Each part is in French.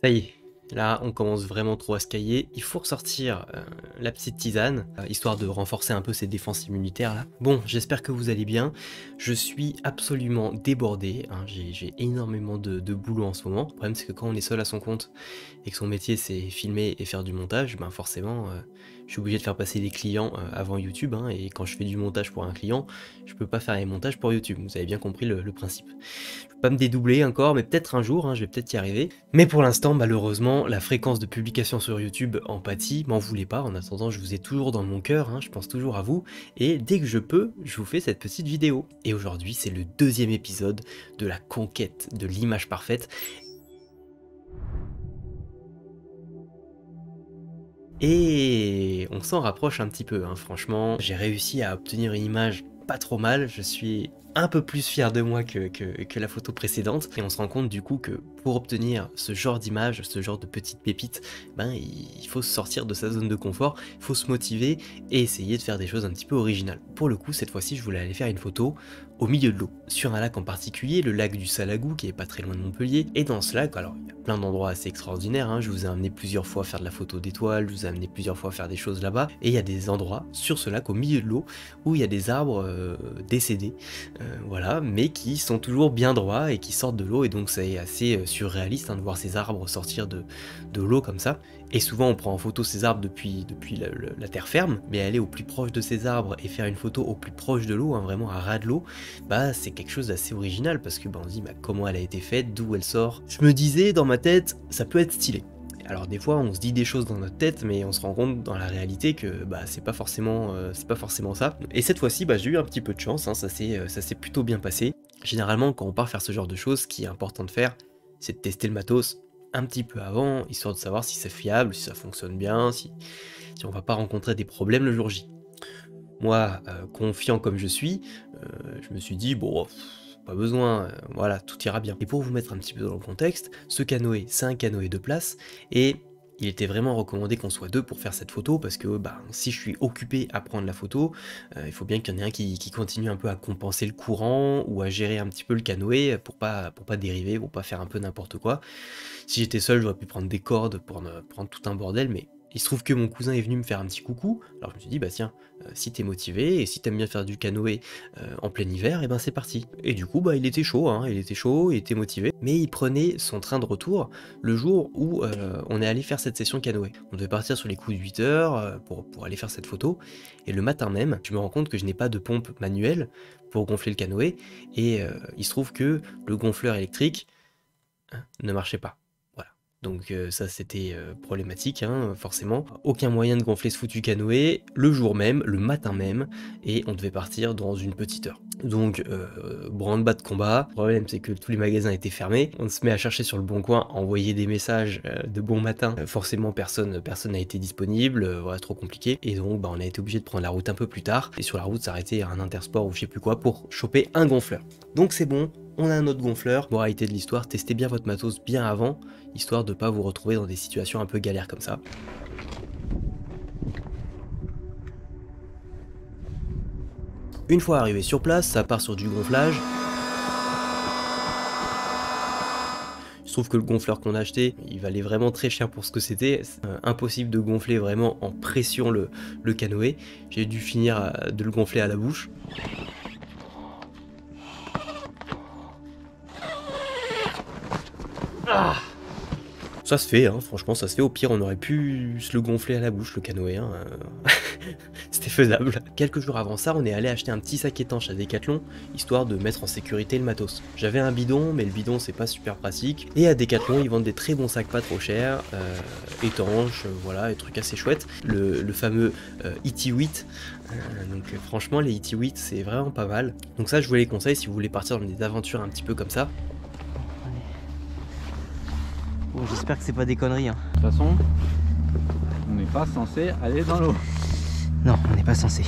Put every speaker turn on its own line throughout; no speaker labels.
Ça y est, là on commence vraiment trop à se cailler. Il faut ressortir la petite tisane, histoire de renforcer un peu ses défenses immunitaires là. Bon, j'espère que vous allez bien. Je suis absolument débordé, hein. J'ai énormément de boulot en ce moment. Le problème c'est que quand on est seul à son compte et que son métier c'est filmer et faire du montage, ben forcément je suis obligé de faire passer des clients avant YouTube, hein, et quand je fais du montage pour un client, je peux pas faire les montages pour YouTube. Vous avez bien compris le principe. Je peux pas me dédoubler encore, mais peut-être un jour, hein, je vais peut-être y arriver. Mais pour l'instant, malheureusement, la fréquence de publication sur YouTube en pâtit. M'en voulez pas, en attendant, je vous ai toujours dans mon cœur, hein, je pense toujours à vous. Et dès que je peux, je vous fais cette petite vidéo. Et aujourd'hui, c'est le deuxième épisode de la conquête de l'image parfaite. Et on s'en rapproche un petit peu, hein, franchement. J'ai réussi à obtenir une image pas trop mal, je suis un peu plus fier de moi que la photo précédente, et on se rend compte du coup que pour obtenir ce genre d'image, ce genre de petites pépites, ben il faut sortir de sa zone de confort, il faut se motiver et essayer de faire des choses un petit peu originales. Pour le coup, cette fois-ci, je voulais aller faire une photo au milieu de l'eau, sur un lac en particulier, le lac du Salagou, qui est pas très loin de Montpellier. Et dans ce lac, alors il y a plein d'endroits assez extraordinaires, hein. Je vous ai amené plusieurs fois faire de la photo d'étoiles, je vous ai amené plusieurs fois faire des choses là-bas, et il y a des endroits sur ce lac au milieu de l'eau où il y a des arbres décédés, voilà, mais qui sont toujours bien droits et qui sortent de l'eau, et donc c'est assez surréaliste, hein, de voir ces arbres sortir de l'eau comme ça. Et souvent on prend en photo ces arbres depuis la terre ferme, mais aller au plus proche de ces arbres et faire une photo au plus proche de l'eau, hein, vraiment à ras de l'eau, bah c'est quelque chose d'assez original, parce que bah, on se dit bah, comment elle a été faite, d'où elle sort. Je me disais dans ma tête, ça peut être stylé. Alors des fois on se dit des choses dans notre tête, mais on se rend compte dans la réalité que bah, c'est pas forcément ça. Et cette fois-ci bah, j'ai eu un petit peu de chance, hein, ça s'est plutôt bien passé. Généralement quand on part faire ce genre de choses, ce qui est important de faire, c'est de tester le matos un petit peu avant, histoire de savoir si c'est fiable, si ça fonctionne bien, si on va pas rencontrer des problèmes le jour J. Moi, confiant comme je suis, je me suis dit bon, pas besoin, voilà, tout ira bien. Et pour vous mettre un petit peu dans le contexte, ce canoë, c'est un canoë de place, et il était vraiment recommandé qu'on soit deux pour faire cette photo, parce que bah, si je suis occupé à prendre la photo, il faut bien qu'il y en ait un qui continue un peu à compenser le courant, ou à gérer un petit peu le canoë, pour pas dériver, pour pas faire un peu n'importe quoi. Si j'étais seul, j'aurais pu prendre des cordes pour prendre tout un bordel, mais il se trouve que mon cousin est venu me faire un petit coucou, alors je me suis dit, bah tiens, si t'es motivé, et si t'aimes bien faire du canoë en plein hiver, et ben c'est parti. Et du coup, bah il était chaud, hein, il était motivé, mais il prenait son train de retour le jour où on est allé faire cette session canoë. On devait partir sur les coups de 8 heures pour aller faire cette photo, et le matin même, je me rends compte que je n'ai pas de pompe manuelle pour gonfler le canoë, et il se trouve que le gonfleur électrique ne marchait pas. Donc ça c'était problématique, hein, forcément. Aucun moyen de gonfler ce foutu canoë le jour même, le matin même, et on devait partir dans une petite heure. Donc branle-bas de combat. Le problème c'est que tous les magasins étaient fermés. On se met à chercher sur le bon coin, à envoyer des messages de bon matin. Forcément personne n'a été disponible, voilà, trop compliqué. Et donc bah, on a été obligé de prendre la route un peu plus tard, et sur la route s'arrêter à un intersport ou je sais plus quoi pour choper un gonfleur. Donc c'est bon, on a un autre gonfleur. Moralité de l'histoire, testez bien votre matos bien avant, histoire de pas vous retrouver dans des situations un peu galères comme ça. Une fois arrivé sur place, ça part sur du gonflage. Il se trouve que le gonfleur qu'on a acheté, il valait vraiment très cher pour ce que c'était. Impossible de gonfler vraiment en pression le canoë. J'ai dû finir de le gonfler à la bouche. Ça se fait, hein, franchement ça se fait, au pire on aurait pu se le gonfler à la bouche le canoë, hein. C'était faisable. Quelques jours avant ça, on est allé acheter un petit sac étanche à Decathlon, histoire de mettre en sécurité le matos. J'avais un bidon, mais le bidon c'est pas super pratique, et à Decathlon ils vendent des très bons sacs pas trop chers, étanches, voilà, des trucs assez chouettes. Le fameux ET8, donc franchement les ET8 c'est vraiment pas mal. Donc ça je vous les conseille si vous voulez partir dans des aventures un petit peu comme ça.
Bon, j'espère que c'est pas des conneries, hein.
De toute façon, on n'est pas censé aller dans l'eau.
Non, on n'est pas censé.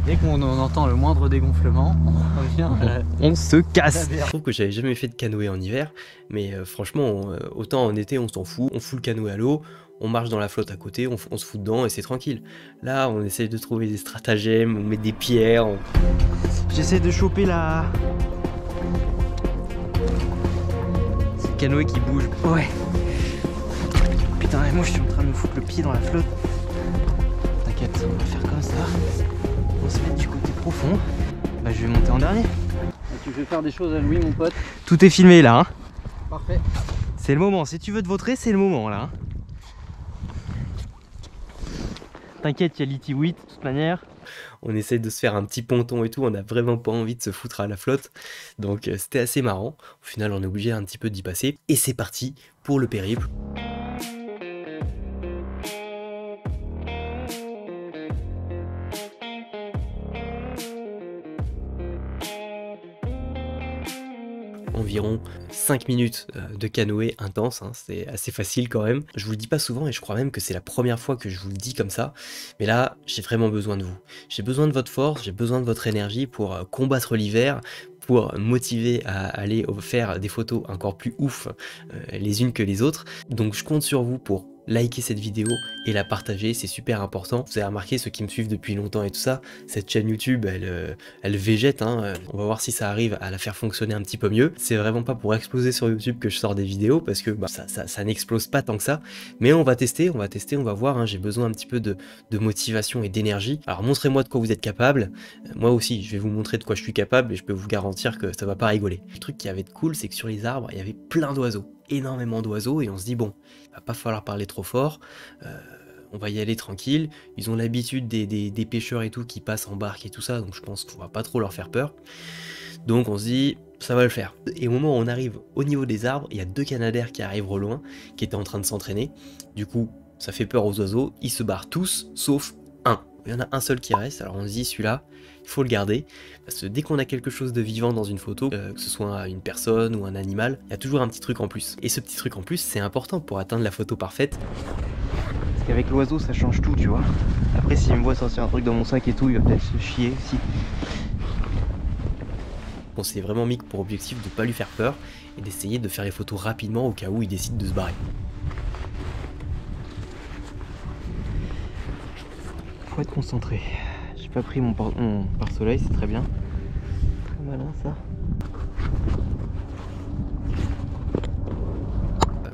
Dès qu'on entend le moindre dégonflement, on revient à la...
On se casse.
Je trouve que j'avais jamais fait de canoë en hiver, mais franchement, autant en été on s'en fout, on fout le canoë à l'eau, on marche dans la flotte à côté, on se fout dedans et c'est tranquille. Là, on essaye de trouver des stratagèmes, on met des pierres.
J'essaie de choper la... canoë qui bouge. Ouais. Putain, et moi je suis en train de me foutre le pied dans la flotte. T'inquiète, on va faire comme ça. On va se mettre du côté profond. Bah je vais monter en dernier.
Tu veux faire des choses à Louis, mon pote?
Tout est filmé là, hein.
Parfait.
C'est le moment, si tu veux te vautrer, c'est le moment là. Hein. T'inquiète, il y a l'Iti-8 de toute manière.
On essaye de se faire un petit ponton et tout, on n'a vraiment pas envie de se foutre à la flotte. Donc c'était assez marrant. Au final, on est obligé un petit peu d'y passer. Et c'est parti pour le périple. Environ 5 minutes de canoë intense, hein, c'est assez facile quand même. Je vous le dis pas souvent et je crois même que c'est la première fois que je vous le dis comme ça, mais là j'ai vraiment besoin de vous. J'ai besoin de votre force, j'ai besoin de votre énergie pour combattre l'hiver, pour motiver à aller faire des photos encore plus ouf les unes que les autres. Donc je compte sur vous pour liker cette vidéo et la partager, c'est super important. Vous avez remarqué, ceux qui me suivent depuis longtemps et tout ça, cette chaîne YouTube, elle végète, hein. On va voir si ça arrive à la faire fonctionner un petit peu mieux. C'est vraiment pas pour exploser sur YouTube que je sors des vidéos, parce que bah, ça n'explose pas tant que ça. Mais on va tester, on va voir, hein. J'ai besoin un petit peu de motivation et d'énergie. Alors montrez-moi de quoi vous êtes capable. Moi aussi, je vais vous montrer de quoi je suis capable et je peux vous garantir que ça va pas rigoler. Le truc qui avait de cool, c'est que sur les arbres, il y avait plein d'oiseaux. Énormément d'oiseaux et on se dit bon, il va pas falloir parler trop fort, on va y aller tranquille. Ils ont l'habitude des pêcheurs et tout qui passent en barque et tout ça, donc je pense qu'on va pas trop leur faire peur. Donc on se dit ça va le faire. Et au moment où on arrive au niveau des arbres, il y a 2 canadaires qui arrivent au loin, qui étaient en train de s'entraîner. Du coup ça fait peur aux oiseaux, ils se barrent tous sauf un. Il y en a un seul qui reste, alors on se dit celui-là, il faut le garder, parce que dès qu'on a quelque chose de vivant dans une photo, que ce soit une personne ou un animal, il y a toujours un petit truc en plus. Et ce petit truc en plus, c'est important pour atteindre la photo parfaite.
Parce qu'avec l'oiseau, ça change tout, tu vois. Après, s'il me voit sortir un truc dans mon sac et tout, il va peut-être se chier aussi.
On s'est vraiment mis pour objectif de ne pas lui faire peur, et d'essayer de faire les photos rapidement au cas où il décide de se barrer.
Faut être concentré. J'ai pas pris mon pare-soleil, c'est très bien. Très malin ça.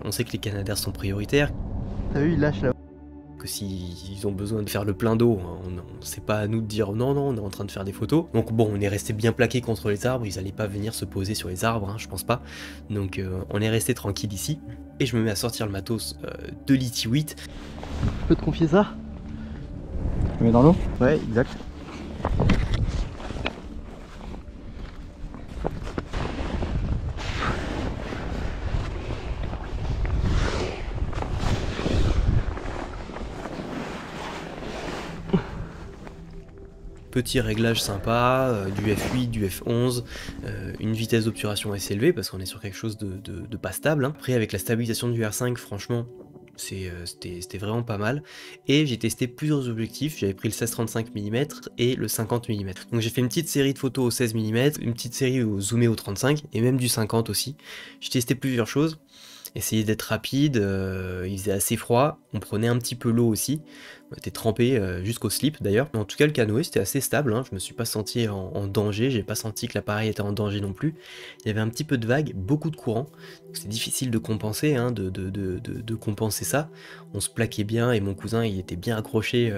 On sait que les canadaires sont prioritaires.
T'as vu, il lâche là.
Que s'ils ont besoin de faire le plein d'eau, c'est pas à nous de dire non, non, on est en train de faire des photos. Donc bon, on est resté bien plaqué contre les arbres, ils allaient pas venir se poser sur les arbres, hein, je pense pas. Donc on est resté tranquille ici. Et je me mets à sortir le matos de l'Iti-8.
Je peux te confier ça?
Tu mets dans l'eau?
Ouais, exact.
Petit réglage sympa, du F8, du F11, une vitesse d'obturation assez élevée parce qu'on est sur quelque chose de pas stable. Hein. Après avec la stabilisation du R5, franchement, c'était vraiment pas mal. Et j'ai testé plusieurs objectifs, j'avais pris le 16-35 mm et le 50 mm. Donc j'ai fait une petite série de photos au 16 mm, une petite série au zoomé au 35 et même du 50 aussi. J'ai testé plusieurs choses. Essayer d'être rapide, il faisait assez froid, on prenait un petit peu l'eau aussi, on était trempé jusqu'au slip d'ailleurs. Mais en tout cas le canoë c'était assez stable, hein. Je me suis pas senti en danger, j'ai pas senti que l'appareil était en danger non plus. Il y avait un petit peu de vagues, beaucoup de courant, c'est difficile de compenser, hein, de compenser ça. On se plaquait bien et mon cousin il était bien accroché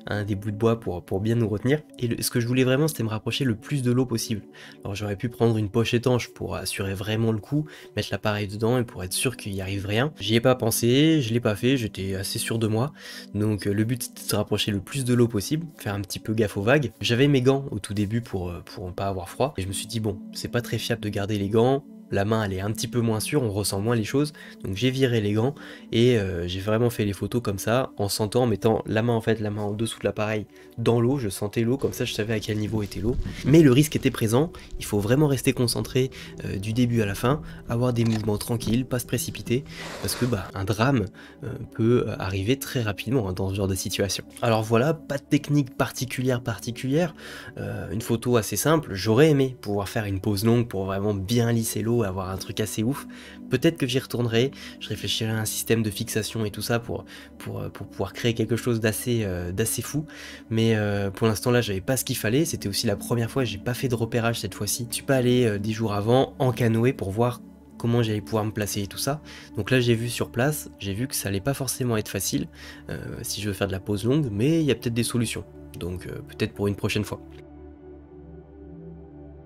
à un des bouts de bois pour bien nous retenir. Et ce que je voulais vraiment c'était me rapprocher le plus de l'eau possible. Alors j'aurais pu prendre une poche étanche pour assurer vraiment le coup, mettre l'appareil dedans et pour être sûr qu'il n'y arrive rien. J'y ai pas pensé, je l'ai pas fait, j'étais assez sûr de moi. Donc le but c'était de se rapprocher le plus de l'eau possible, faire un petit peu gaffe aux vagues. J'avais mes gants au tout début pour ne pas avoir froid. Et je me suis dit bon, c'est pas très fiable de garder les gants. La main elle est un petit peu moins sûre, on ressent moins les choses, donc j'ai viré les gants et j'ai vraiment fait les photos comme ça, en sentant, en mettant la main en dessous de l'appareil dans l'eau, je sentais l'eau, comme ça je savais à quel niveau était l'eau, mais le risque était présent, il faut vraiment rester concentré du début à la fin, avoir des mouvements tranquilles, pas se précipiter, parce que bah, un drame peut arriver très rapidement hein, dans ce genre de situation. Alors voilà, pas de technique particulière, une photo assez simple, j'aurais aimé pouvoir faire une pause longue pour vraiment bien lisser l'eau, avoir un truc assez ouf. Peut-être que j'y retournerai, je réfléchirai à un système de fixation et tout ça pour pouvoir créer quelque chose d'assez fou, mais pour l'instant là j'avais pas ce qu'il fallait, c'était aussi la première fois, j'ai pas fait de repérage cette fois-ci, je suis pas allé des jours avant en canoë pour voir comment j'allais pouvoir me placer et tout ça. Donc là j'ai vu sur place, j'ai vu que ça allait pas forcément être facile si je veux faire de la pose longue, mais il y a peut-être des solutions. Donc peut-être pour une prochaine fois.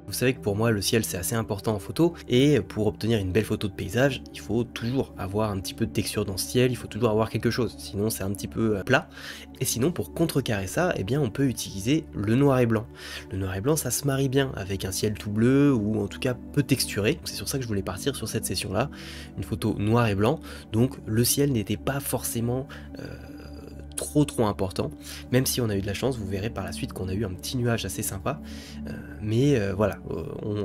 Vous savez que pour moi le ciel c'est assez important en photo, et pour obtenir une belle photo de paysage, il faut toujours avoir un petit peu de texture dans ce ciel, il faut toujours avoir quelque chose, sinon c'est un petit peu plat. Et sinon pour contrecarrer ça, eh bien on peut utiliser le noir et blanc. Le noir et blanc ça se marie bien avec un ciel tout bleu, ou en tout cas peu texturé. C'est sur ça que je voulais partir sur cette session là, une photo noir et blanc, donc le ciel n'était pas forcément trop important, même si on a eu de la chance. Vous verrez par la suite qu'on a eu un petit nuage assez sympa, mais voilà,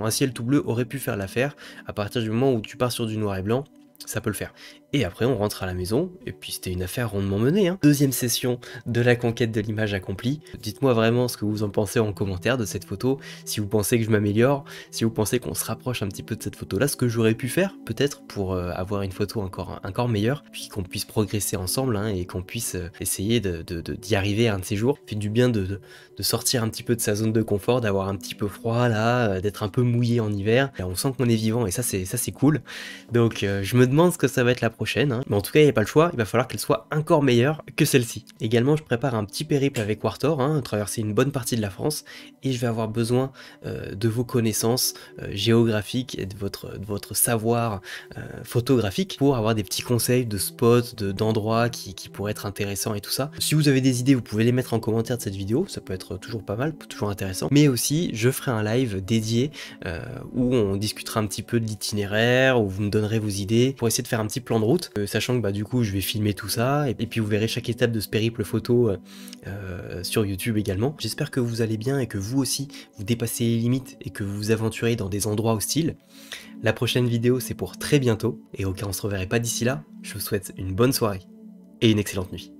un ciel tout bleu aurait pu faire l'affaire. À partir du moment où tu pars sur du noir et blanc, ça peut le faire. Et après on rentre à la maison, et puis c'était une affaire rondement menée, hein. Deuxième session de la conquête de l'image accomplie. Dites-moi vraiment ce que vous en pensez en commentaire de cette photo, si vous pensez que je m'améliore, si vous pensez qu'on se rapproche un petit peu de cette photo là, ce que j'aurais pu faire peut-être pour avoir une photo encore meilleure, puis qu'on puisse progresser ensemble, hein, et qu'on puisse essayer d'y arriver un de ces jours. Ça fait du bien de sortir un petit peu de sa zone de confort, d'avoir un petit peu froid là, d'être un peu mouillé en hiver. Là, on sent qu'on est vivant, et ça c'est cool. Donc je me demande ce que ça va être la prochaine, hein. Mais en tout cas il n'y a pas le choix, il va falloir qu'elle soit encore meilleure que celle-ci. Également je prépare un petit périple avec Warthor, hein, traverser une bonne partie de la France, et je vais avoir besoin de vos connaissances géographiques et de votre savoir photographique pour avoir des petits conseils de spots, d'endroits qui pourraient être intéressants et tout ça. Si vous avez des idées, vous pouvez les mettre en commentaire de cette vidéo, ça peut être toujours pas mal, toujours intéressant. Mais aussi je ferai un live dédié où on discutera un petit peu de l'itinéraire, où vous me donnerez vos idées pour essayer de faire un petit plan de route, sachant que bah du coup je vais filmer tout ça, et puis vous verrez chaque étape de ce périple photo sur YouTube également. J'espère que vous allez bien et que vous aussi vous dépassez les limites et que vous vous aventurez dans des endroits hostiles. La prochaine vidéo c'est pour très bientôt, et au cas où on se reverrait pas d'ici là, je vous souhaite une bonne soirée et une excellente nuit.